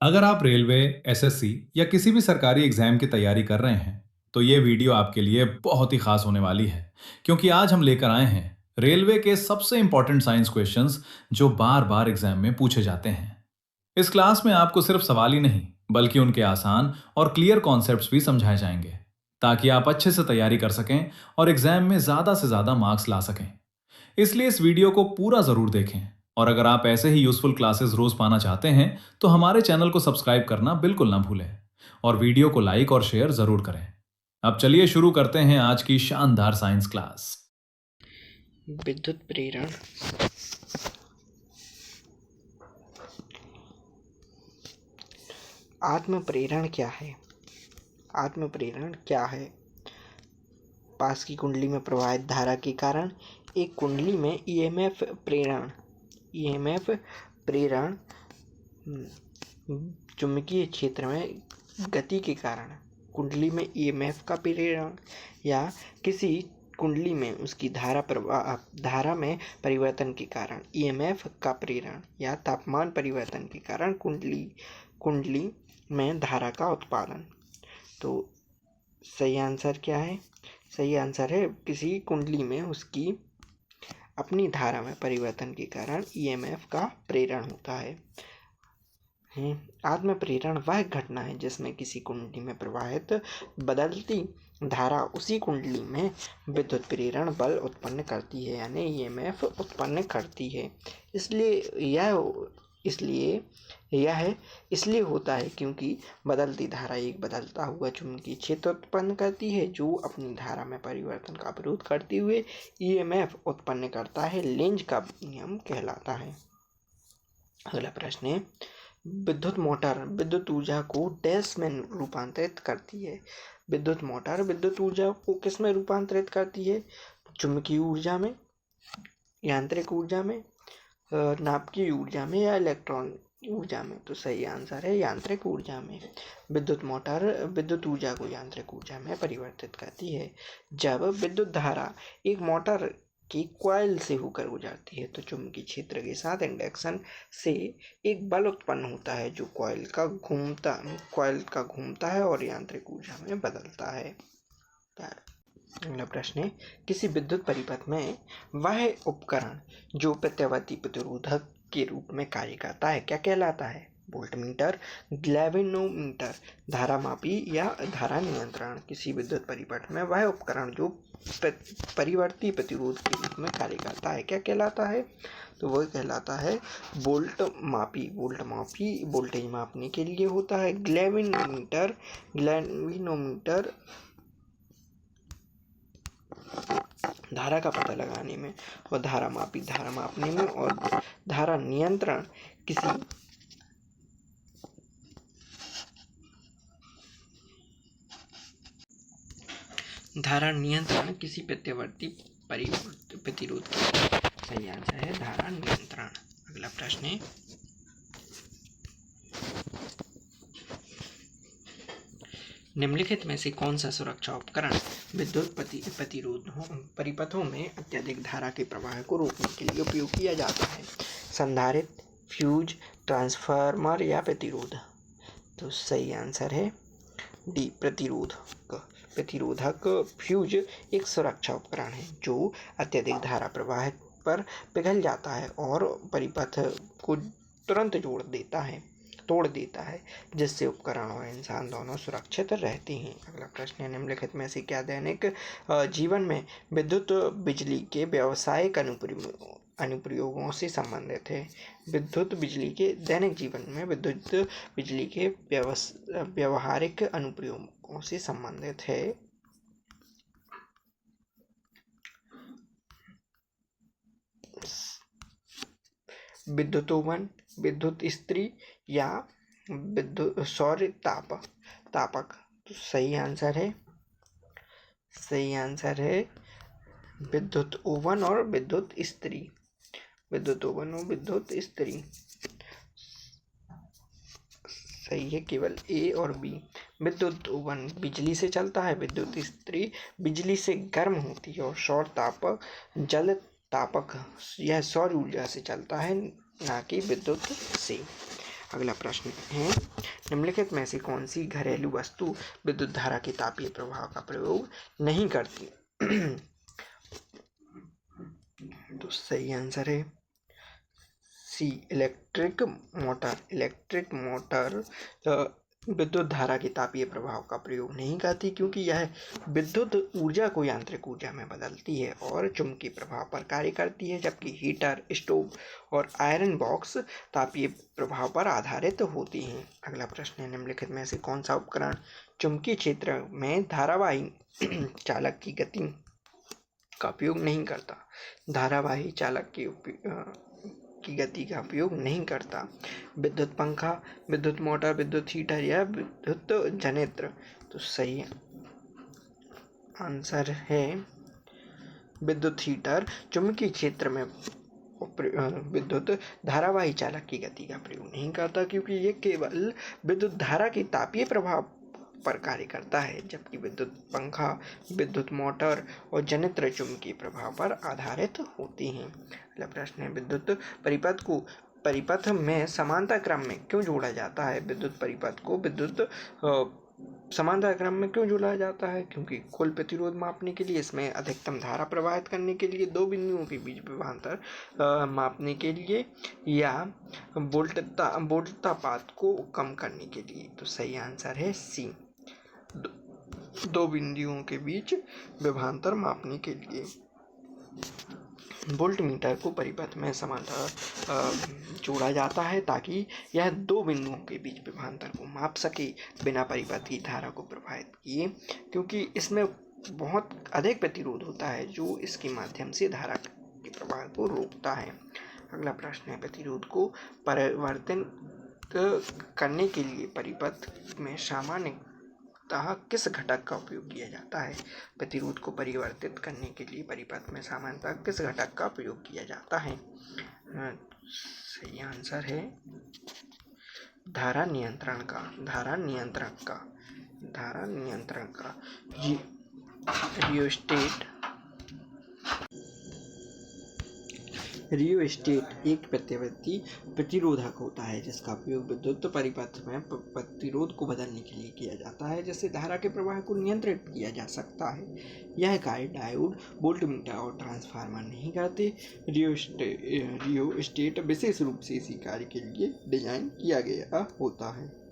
अगर आप railway, SSC या किसी भी सरकारी एग्जाम की तैयारी कर रहे हैं, तो ये वीडियो आपके लिए बहुत ही खास होने वाली है, क्योंकि आज हम लेकर आए हैं रेलवे के सबसे इंपॉर्टेंट साइंस क्वेश्चंस जो बार बार एग्जाम में पूछे जाते हैं। इस क्लास में आपको सिर्फ सवाल ही नहीं, बल्कि उनके आसान और क्लियर कॉन्सेप्ट्स भी समझाए जाएंगे, ताकि आप अच्छे से तैयारी कर सकें और एग्जाम में ज्यादा से ज्यादा मार्क्स ला सकें। इसलिए इस वीडियो को पूरा जरूर देखें। और अगर आप ऐसे ही यूजफुल क्लासेस रोज पाना चाहते हैं, तो हमारे चैनल को सब्सक्राइब करना बिल्कुल ना भूलें और वीडियो को लाइक और शेयर जरूर करें। अब चलिए शुरू करते हैं आज की शानदार साइंस क्लास। विद्युत प्रेरण। आत्म प्रेरण क्या है? आत्म प्रेरण क्या है? पास की कुंडली में प्रवाहित धारा के कारण एक कुंडली में ईएमएफ प्रेरण चुंबकीय क्षेत्र में गति के कारण कुंडली में ईएमएफ का प्रेरण या किसी कुंडली में उसकी धारा में परिवर्तन के कारण ईएमएफ का प्रेरण या तापमान परिवर्तन के कारण कुंडली में धारा का उत्पादन। तो सही आंसर क्या है? सही आंसर है किसी कुंडली में उसकी अपनी धारा में परिवर्तन के कारण ईएमएफ का प्रेरण होता है। आत्म प्रेरण वह घटना है जिसमें किसी कुंडली में प्रवाहित बदलती धारा उसी कुंडली में विद्युत प्रेरण बल उत्पन्न करती है, यानी ईएमएफ उत्पन्न करती है। इसलिए होता है क्योंकि बदलती धारा एक बदलता हुआ चुंबकीय क्षेत्र उत्पन्न करती है जो अपनी धारा में परिवर्तन का विरोध करते हुए ईएमएफ उत्पन्न करता है। लेंज का नियम कहलाता है। अगला प्रश्न है, विद्युत मोटर विद्युत ऊर्जा को डैश में रूपांतरित करती है। विद्युत मोटर विद्युत ऊर्जा को किस में रूपांतरित करती है? चुंबकीय ऊर्जा में, यांत्रिक ऊर्जा में, नाभिकीय ऊर्जा में या इलेक्ट्रॉन ऊर्जा में? तो सही आंसर है यांत्रिक ऊर्जा में। विद्युत मोटर विद्युत ऊर्जा को यांत्रिक ऊर्जा में परिवर्तित करती है। जब विद्युत धारा एक मोटर की कॉइल से होकर गुजरती है तो चुंबकीय क्षेत्र के साथ इंडक्शन से एक बल उत्पन्न होता है जो कॉइल का घूमता है और यांत्रिक ऊर्जा में बदलता है। अगला प्रश्न है, किसी विद्युत परिपथ में वह उपकरण जो प्रत्यावर्ती प्रतिरोधक के रूप में कार्य करता है क्या कहलाता है? वोल्टमीटर, ग्लैवेनोमीटर, धारामापी या धारा नियंत्रण। किसी विद्युत परिपथ में वह उपकरण जो परिवर्ती प्रतिरोध के रूप में कार्य करता है क्या कहलाता है? तो वह कहलाता है वोल्टमापी। वोल्टेज मापने के लिए होता है। ग्लैवेनोमीटर धारा का पता लगाने में और धारा मापने में, और धारा नियंत्रण किसी प्रत्यावर्ती प्रतिरोध की। सही आंसर है धारा नियंत्रण। अगला प्रश्न है, निम्नलिखित में से कौन सा सुरक्षा उपकरण विद्युत परिपथों में अत्यधिक धारा के प्रवाह को रोकने के लिए उपयोग किया जाता है? संधारित्र, फ्यूज, ट्रांसफार्मर या प्रतिरोध? तो सही आंसर है डी, प्रतिरोधक। फ्यूज एक सुरक्षा उपकरण है जो अत्यधिक धारा प्रवाह पर पिघल जाता है और परिपथ को तुरंत तोड़ देता है, जिससे उपकरण और इंसान दोनों सुरक्षित रहते हैं। अगला प्रश्न है, निम्नलिखित में से क्या दैनिक जीवन में विद्युत बिजली के व्यावसायिक अनुप्रयोगों से संबंधित है? दैनिक जीवन में विद्युत बिजली के व्यावहारिक अनुप्रयोगों से संबंधित है। विद्युत ओवन, विद्युत इस्त्री या विद्युत सौर तापक? तो सही आंसर है विद्युत ओवन और विद्युत इस्त्री। सही है केवल ए और बी। विद्युत ओवन बिजली से चलता है, विद्युत इस्त्री बिजली से गर्म होती है और सौर तापक जल तापक यह सौर ऊर्जा से चलता है, ना कि विद्युत से। अगला प्रश्न है, निम्नलिखित में से कौन सी घरेलू वस्तु विद्युत धारा के तापीय प्रभाव का प्रयोग नहीं करती? तो सही आंसर है सी, इलेक्ट्रिक मोटर। इलेक्ट्रिक मोटर विद्युत धारा के तापीय प्रभाव का प्रयोग नहीं करती, क्योंकि यह विद्युत ऊर्जा को यांत्रिक ऊर्जा में बदलती है और चुंबकीय प्रभाव पर कार्य करती है, जबकि हीटर, स्टोव और आयरन बॉक्स तापीय प्रभाव पर आधारित होती हैं। अगला प्रश्न है, निम्नलिखित में से कौन सा उपकरण चुंबकीय क्षेत्र में धारावाही चालक की गति का उपयोग नहीं करता? धारावाही चालक की गति का उपयोग नहीं करता। विद्युत पंखा, विद्युत मोटर, विद्युत हीटर या विद्युत जनित्र? तो सही आंसर है विद्युत हीटर चुंबकीय क्षेत्र में विद्युत धारावाही चालक की गति का प्रयोग नहीं करता, क्योंकि ये केवल विद्युत धारा के तापीय प्रभाव पर कार्य करता है, जबकि विद्युत पंखा, विद्युत मोटर और जनित्र चुंबकीय प्रभाव पर आधारित होती हैं। अगला प्रश्न है, विद्युत परिपथ को परिपथ में समांतर क्रम में क्यों जोड़ा जाता है? विद्युत परिपथ को विद्युत समांतर क्रम में क्यों जोड़ा जाता है? क्योंकि कुल प्रतिरोध मापने के लिए, इसमें अधिकतम धारा प्रवाहित करने के लिए, दो बिंदुओं के बीच विभवांतर मापने के लिए, या वोल्टतापात को कम करने के लिए? तो सही आंसर है सी, दो बिंदुओं के बीच विभवांतर मापने के लिए। वोल्टमीटर को परिपथ में समांतर जोड़ा जाता है ताकि यह दो बिंदुओं के बीच विभवांतर को माप सके बिना परिपथ की धारा को प्रभावित किए, क्योंकि इसमें बहुत अधिक प्रतिरोध होता है जो इसके माध्यम से धारा के प्रवाह को रोकता है। अगला प्रश्न है, प्रतिरोध को परिवर्तित करने के लिए परिपथ में सामान्यतः किस घटक का उपयोग किया जाता है? प्रतिरोध को परिवर्तित करने के लिए परिपथ में सामान्यतः किस घटक का प्रयोग किया जाता है? सही आंसर है धारा नियंत्रण का रियोस्टेट एक प्रत्यावर्ती प्रतिरोधक होता है जिसका उपयोग विद्युत परिपथ में प्रतिरोध को बदलने के लिए किया जाता है, जिससे धारा के प्रवाह को नियंत्रित किया जा सकता है। यह कार्य डायोड, वोल्टमीटर और ट्रांसफार्मर नहीं करते। रियोस्टेट विशेष रूप से इसी कार्य के लिए डिजाइन किया गया होता है।